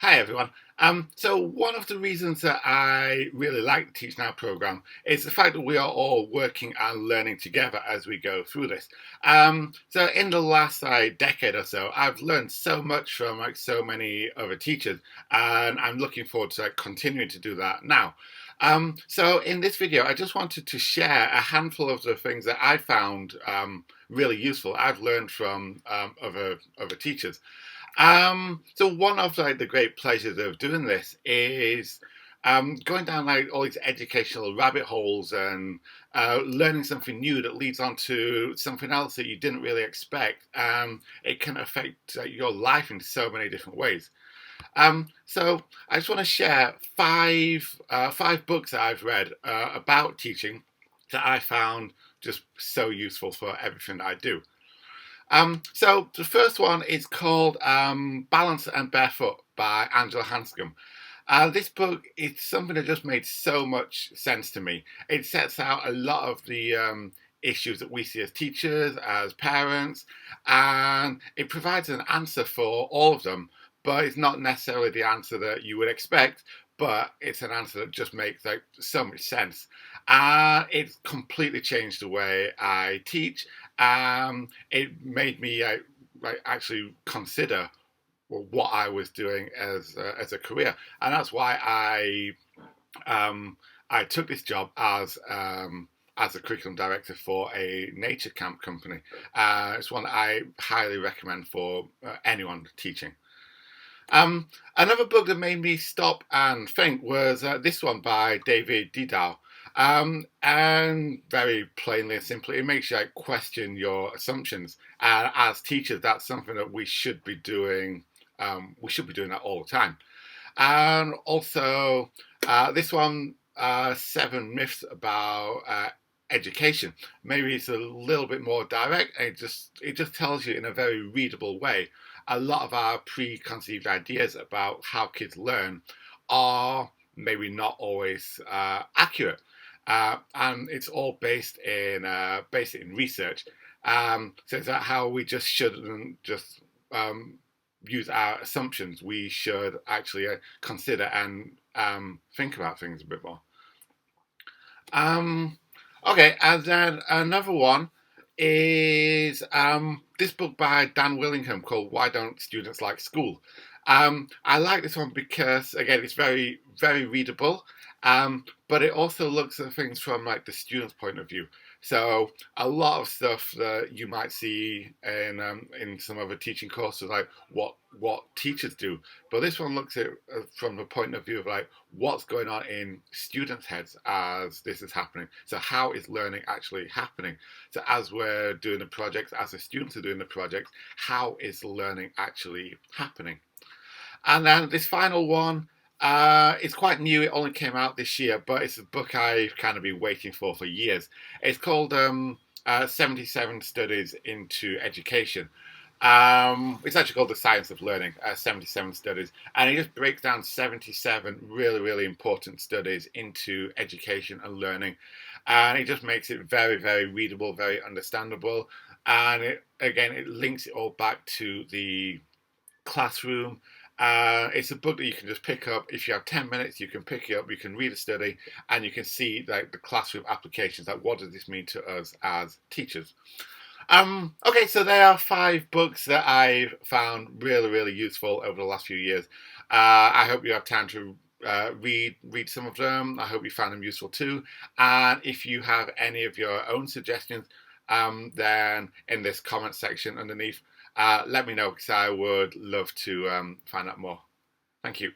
Hi everyone. So one of the reasons that I really like the Teach Now program is the fact that we are all working and learning together as we go through this. So in the last decade or so, I've learned so much from so many other teachers, and I'm looking forward to continuing to do that now. So in this video, I just wanted to share a handful of the things that I found really useful. I've learned from other teachers. So one of the great pleasures of doing this is going down all these educational rabbit holes and learning something new that leads on to something else that you didn't really expect. It can affect your life in so many different ways. So I just want to share five books that I've read about teaching that I found just so useful for everything that I do. So the first one is called Balance and Barefoot by Angela Hanscom. This book is something that just made so much sense to me. It sets out a lot of the issues that we see as teachers, as parents, and it provides an answer for all of them, but it's not necessarily the answer that you would expect, but it's an answer that just makes so much sense. It's completely changed the way I teach. It made me actually consider what I was doing as a career, and that's why I took this job as a curriculum director for a nature camp company. It's one that I highly recommend for anyone teaching. Another book that made me stop and think was this one by David Didow. And very plainly and simply, it makes you question your assumptions. And as teachers, that's something that we should be doing. We should be doing that all the time. And also, this one, Seven Myths About Education. Maybe it's a little bit more direct, and it just tells you in a very readable way a lot of our preconceived ideas about how kids learn are maybe not always accurate. And it's all based in research. So it's how we just shouldn't just use our assumptions. We should actually consider and think about things a bit more. Um, okay, and then another one is this book by Dan Willingham called "Why Don't Students Like School?" I like this one because again, it's very very readable, but it also looks at things from the student's point of view. So a lot of stuff that you might see in some other teaching courses, like what teachers do, but this one looks at it from the point of view of what's going on in students' heads as this is happening. So how is learning actually happening? So as we're doing the projects, as the students are doing the projects, how is learning actually happening? And then this final one is quite new. It only came out this year, but it's a book I've kind of been waiting for years. It's called 77 Studies into Education. It's actually called The Science of Learning, 77 Studies. And it just breaks down 77 really, really important studies into education and learning. And it just makes it very, very readable, very understandable. And it links it all back to the classroom. It's a book that you can just pick up. If you have 10 minutes, you can pick it up, you can read a study, and you can see the classroom applications. What does this mean to us as teachers? Okay, so there are five books that I've found really, really useful over the last few years. I hope you have time to read some of them. I hope you found them useful too. And if you have any of your own suggestions, then in this comment section underneath, let me know because I would love to find out more. Thank you.